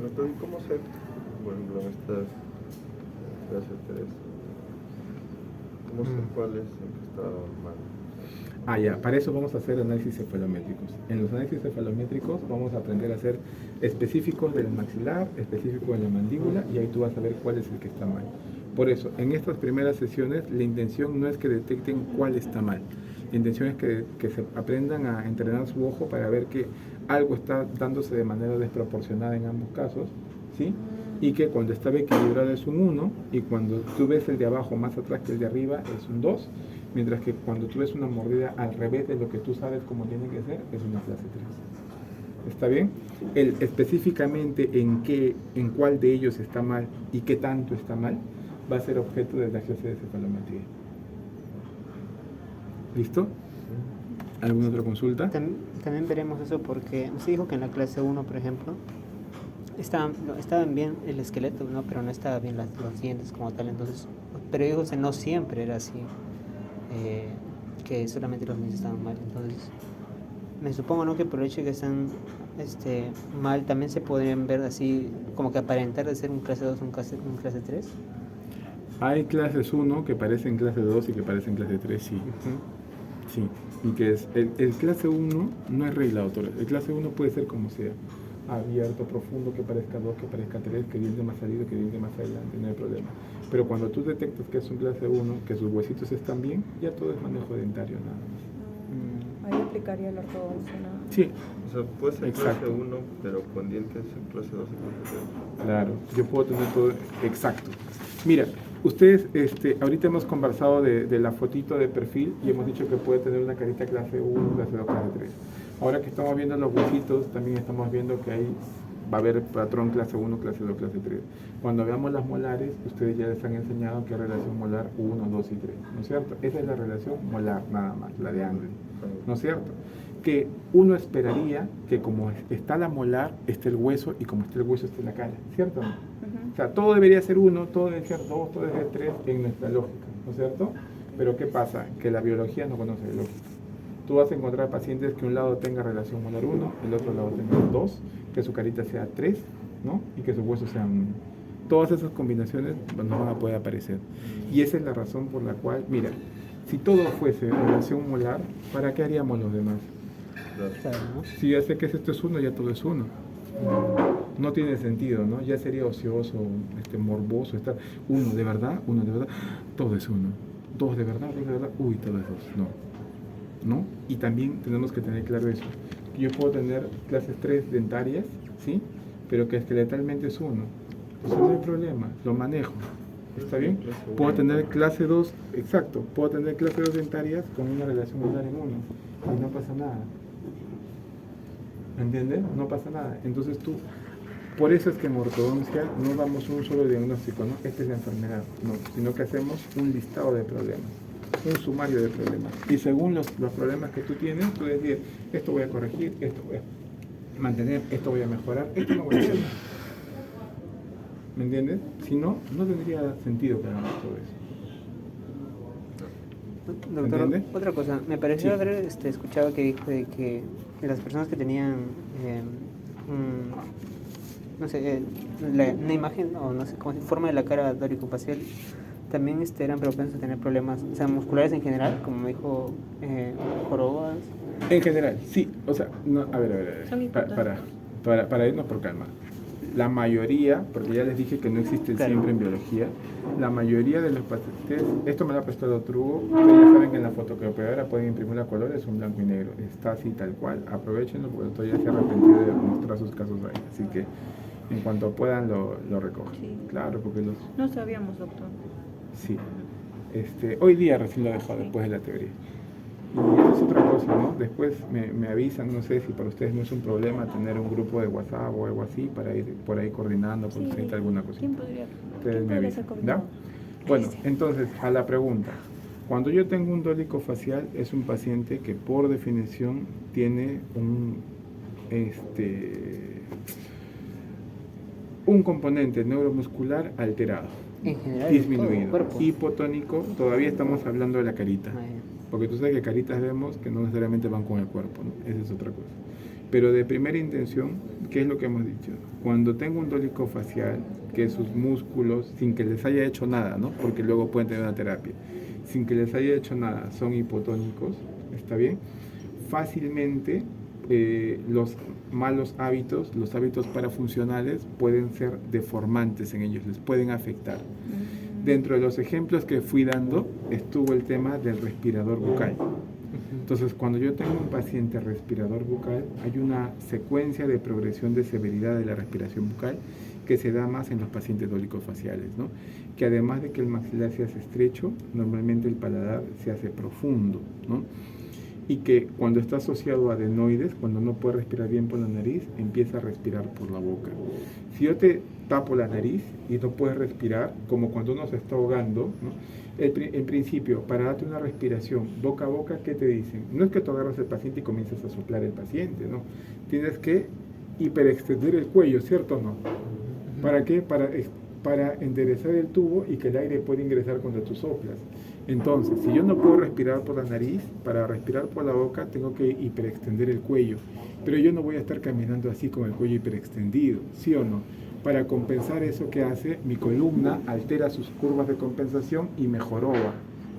Doctor, ¿y cómo sé, por ejemplo, en esta clase 3, cómo sé cuál es el que está mal? Ah, ya, para eso vamos a hacer análisis cefalométricos. En los análisis cefalométricos vamos a aprender a hacer específicos del maxilar, específicos de la mandíbula, y ahí tú vas a ver cuál es el que está mal. Por eso, en estas primeras sesiones, la intención no es que detecten cuál está mal. La intención es que se aprendan a entrenar su ojo para ver que algo está dándose de manera desproporcionada en ambos casos, ¿sí? Y que cuando está equilibrado es un 1, y cuando tú ves el de abajo más atrás que el de arriba es un 2, mientras que cuando tú ves una mordida al revés de lo que tú sabes cómo tiene que ser, es una clase 3. ¿Está bien? Específicamente en cuál de ellos está mal y qué tanto está mal, va a ser objeto de la clase de cefalometría. ¿Listo? ¿Alguna otra consulta? También veremos eso porque se dijo que en la clase 1, por ejemplo, estaban bien el esqueleto, ¿no? Pero no estaban bien los dientes como tal. Entonces, pero dijo que no siempre era así, que solamente los dientes estaban mal. Entonces, me supongo, ¿no?, que por el hecho de que están mal, también se podrían ver así, como que aparentar de ser un clase 2 o un clase 3. Hay clases 1 que parecen clase 2 y que parecen clase 3, sí. Sí, y que es el clase 1 no es regla, doctor. El clase 1 puede ser como sea, abierto, profundo, que parezca 2, que parezca 3, que diente más salido, que diente más adelante, no hay problema. Pero cuando tú detectas que es un clase 1, que sus huesitos están bien, ya todo es manejo dentario nada más. Ahí aplicaría la ortodoncia, ¿no? Sí. O sea, puede ser Exacto. clase 1, pero con dientes en clase 2 y clase 3. Claro, yo puedo tener todo exacto. Mira, ustedes, ahorita hemos conversado de la fotito de perfil y hemos dicho que puede tener una carita clase 1, clase 2, clase 3. Ahora que estamos viendo los huesitos, también estamos viendo que ahí va a haber patrón clase 1, clase 2, clase 3. Cuando veamos las molares, ustedes ya les han enseñado qué relación molar 1, 2 y 3, ¿no es cierto? Esa es la relación molar nada más, la de Angle, ¿no es cierto? Que uno esperaría que como está la molar, esté el hueso, y como está el hueso, esté la cara, ¿cierto? O sea, todo debería ser 1, todo debe ser 2, todo debe ser 3 en nuestra lógica, ¿no es cierto? Pero ¿qué pasa? Que la biología no conoce de lógica. Tú vas a encontrar pacientes que un lado tenga relación molar 1, el otro lado tenga 2, que su carita sea 3, ¿no? Y que sus huesos sean 1. Todas esas combinaciones no van a poder aparecer. Y esa es la razón por la cual, mira, si todo fuese relación molar, ¿para qué haríamos los demás? Claro, ¿no? Si ya sé que esto es 1, ya todo es 1. No tiene sentido, ¿no? Ya sería ocioso, morboso estar 1 de verdad, todo es 1. 2 de verdad, uy, todo es 2. No. Y también tenemos que tener claro eso. Yo puedo tener clases 3 dentarias, ¿sí? Pero que esqueletalmente es 1. Eso no hay problema, lo manejo. ¿Está bien? Puedo tener clase 2, exacto, puedo tener clase 2 dentarias con una relación molar en 1 y no pasa nada. ¿Me entiendes? No pasa nada. Entonces tú, por eso es que en ortodoncia no damos un solo diagnóstico, ¿no? Esta es la enfermedad, no, sino que hacemos un listado de problemas, un sumario de problemas. Y según los problemas que tú tienes, tú decir, esto voy a corregir, esto voy a mantener, esto voy a mejorar, esto no voy a hacer. ¿Me entiendes? Si no, no tendría sentido que hagamos todo eso. Doctor, ¿Entiende? otra cosa, me pareció Sí. haber escuchado que dijo de que las personas que tenían no sé, una imagen o no sé cómo forma de la cara doricofacial también eran propensos a tener problemas, o sea, musculares en general, como me dijo, jorobas. En general, sí. O sea, no, a ver. Son importantes. Para irnos por calma. la mayoría, porque ya les dije que no existe Claro. siempre en biología, la mayoría de los pacientes, esto me lo ha prestado otro Hugo, ustedes ya saben que en la fotocopiadora pueden imprimir a colores, un blanco y negro, está así tal cual, aprovechenlo porque el doctor ya se ha arrepentido de mostrar sus casos ahí, así que en cuanto puedan lo recogen. Sí. Claro, porque los... No sabíamos, doctor. Sí, hoy día recién lo he dejado después de la teoría. Y eso es otra cosa, ¿no? Después me avisan, no sé si para ustedes no es un problema tener un grupo de WhatsApp o algo así para ir por ahí coordinando, por si necesita alguna cosita. ¿Quién podría, Ustedes me ser avisan, ¿ya? coordinador? Bueno, entonces, a la pregunta. Cuando yo tengo un dólico facial, es un paciente que por definición tiene un componente neuromuscular alterado, En general, en todo el disminuido, cuerpo. hipotónico. Todavía estamos hablando de la carita, Ah, ya. porque tú sabes que caritas vemos que no necesariamente van con el cuerpo, ¿no? Esa es otra cosa. Pero de primera intención, ¿qué es lo que hemos dicho? Cuando tengo un dólico facial, que sus músculos, sin que les haya hecho nada, ¿no? Porque luego pueden tener una terapia, sin que les haya hecho nada, son hipotónicos, ¿está bien? Fácilmente los malos hábitos, los hábitos parafuncionales, pueden ser deformantes en ellos, les pueden afectar. Dentro de los ejemplos que fui dando estuvo el tema del respirador bucal. Entonces, cuando yo tengo un paciente respirador bucal, hay una secuencia de progresión de severidad de la respiración bucal que se da más en los pacientes dólicos faciales, ¿no? Que además de que el maxilar se hace estrecho, normalmente el paladar se hace profundo, ¿no? Y que cuando está asociado a adenoides, cuando no puede respirar bien por la nariz, empieza a respirar por la boca. Si yo te tapo la nariz y no puedes respirar, como cuando uno se está ahogando, ¿no? En principio, para darte una respiración boca a boca, ¿qué te dicen? No es que tú agarras al paciente y comiences a soplar el paciente, ¿no? Tienes que hiperextender el cuello, ¿cierto o no? ¿Para qué? Para enderezar el tubo y que el aire pueda ingresar cuando tú soplas. Entonces, si yo no puedo respirar por la nariz, para respirar por la boca tengo que hiperextender el cuello. Pero yo no voy a estar caminando así con el cuello hiperextendido, ¿sí o no? Para compensar eso que hace, mi columna altera sus curvas de compensación y me joroba.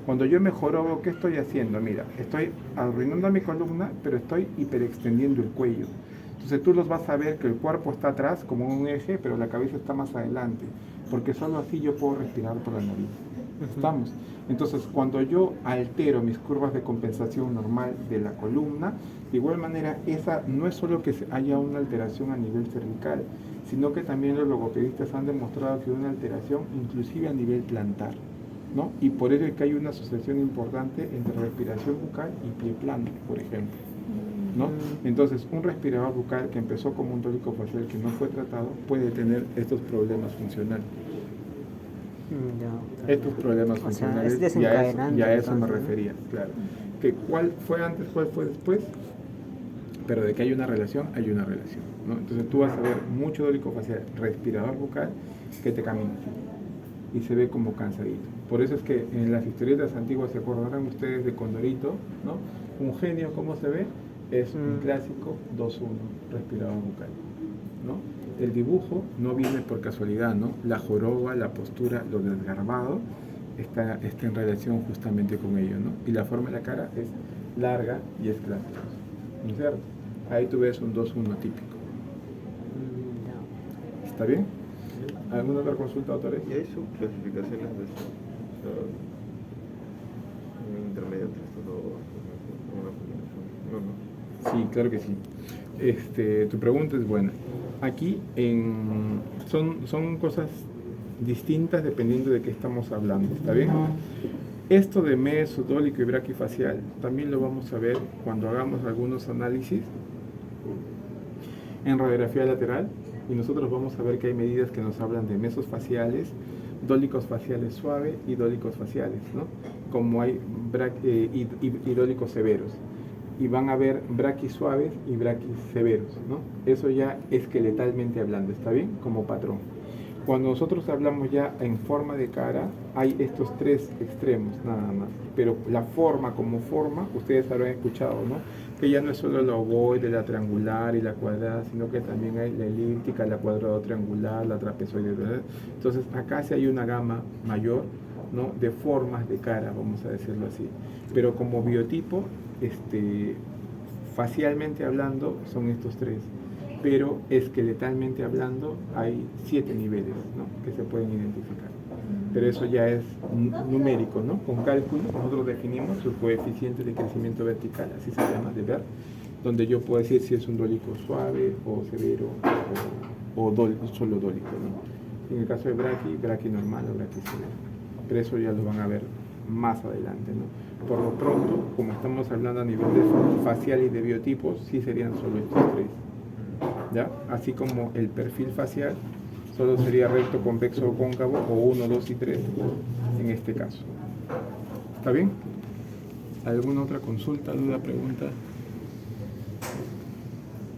Cuando yo me jorobo, ¿qué estoy haciendo? Mira, estoy arruinando mi columna, pero estoy hiperextendiendo el cuello. Entonces tú los vas a ver que el cuerpo está atrás como un eje, pero la cabeza está más adelante, porque solo así yo puedo respirar por la nariz. ¿Estamos? Entonces, cuando yo altero mis curvas de compensación normal de la columna, de igual manera, esa no es solo que haya una alteración a nivel cervical, sino que también los logopedistas han demostrado que hay una alteración inclusive a nivel plantar, ¿no? Y por eso es que hay una asociación importante entre respiración bucal y pie plano, por ejemplo, ¿no? Entonces, un respirador bucal que empezó como un dólico facial que no fue tratado puede tener estos problemas funcionales. Estos problemas funcionales, es desencadenante, y a eso me entonces, ¿no? refería, claro. Que ¿cuál fue antes, cuál fue después? Pero de que hay una relación, hay una relación, ¿no? Entonces tú vas a ver mucho dólico facial, respirador bucal, que te camina y se ve como cansadito. Por eso es que en las historietas antiguas se acordarán ustedes de Condorito, ¿no? Un genio, ¿cómo se ve? Es un clásico 2-1, respirador bucal, ¿no? El dibujo no viene por casualidad, ¿no? La joroba, la postura, lo desgarbado está en relación justamente con ello, ¿no? Y la forma de la cara es larga y es clásica, ¿no es cierto? Ahí tú ves un 2-1 típico. ¿Está bien? ¿Alguna otra consulta, autores? ¿Y hay subclasificaciones de eso? O sea, un intermedio entre estos dos, una combinación. No, no. Sí, claro que sí. Tu pregunta es buena. Aquí son cosas distintas dependiendo de qué estamos hablando, ¿está bien? Esto de mesodólico y braquifacial también lo vamos a ver cuando hagamos algunos análisis en radiografía lateral, y nosotros vamos a ver que hay medidas que nos hablan de mesos faciales, dólicos faciales suaves y dólicos faciales, ¿no? Como hay y dólicos severos. Y van a haber braquis suaves y braquis severos, ¿no? Eso ya esqueletalmente hablando, ¿está bien? Como patrón. Cuando nosotros hablamos ya en forma de cara, hay estos tres extremos nada más. Pero la forma como forma, ustedes habrán escuchado, ¿no? Que ya no es solo la ovoide, la triangular y la cuadrada, sino que también hay la elíptica, la cuadrada triangular, la trapezoide, ¿verdad? Entonces acá sí hay una gama mayor, ¿no? De formas de cara, vamos a decirlo así. Pero como biotipo, facialmente hablando, son estos tres. pero esqueletalmente hablando hay 7 niveles, ¿no?, que se pueden identificar. Pero eso ya es numérico, ¿no? Con cálculo nosotros definimos los coeficientes de crecimiento vertical, así se llama, de Ver, donde yo puedo decir si es un dólico suave o severo o solo dólico, ¿no? En el caso de braqui normal o braqui severo. Pero eso ya lo van a ver más adelante, ¿no? Por lo pronto, como estamos hablando a nivel de facial y de biotipos, sí serían solo estos 3, ¿ya? Así como el perfil facial solo sería recto, convexo o cóncavo, o 1, 2 y 3 en este caso. ¿Está bien? ¿Alguna otra consulta, duda, pregunta?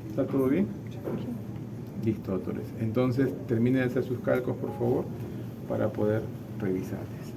¿Está todo bien? Listo, doctores. Entonces, terminen de hacer sus cálculos, por favor, para poder revisarles.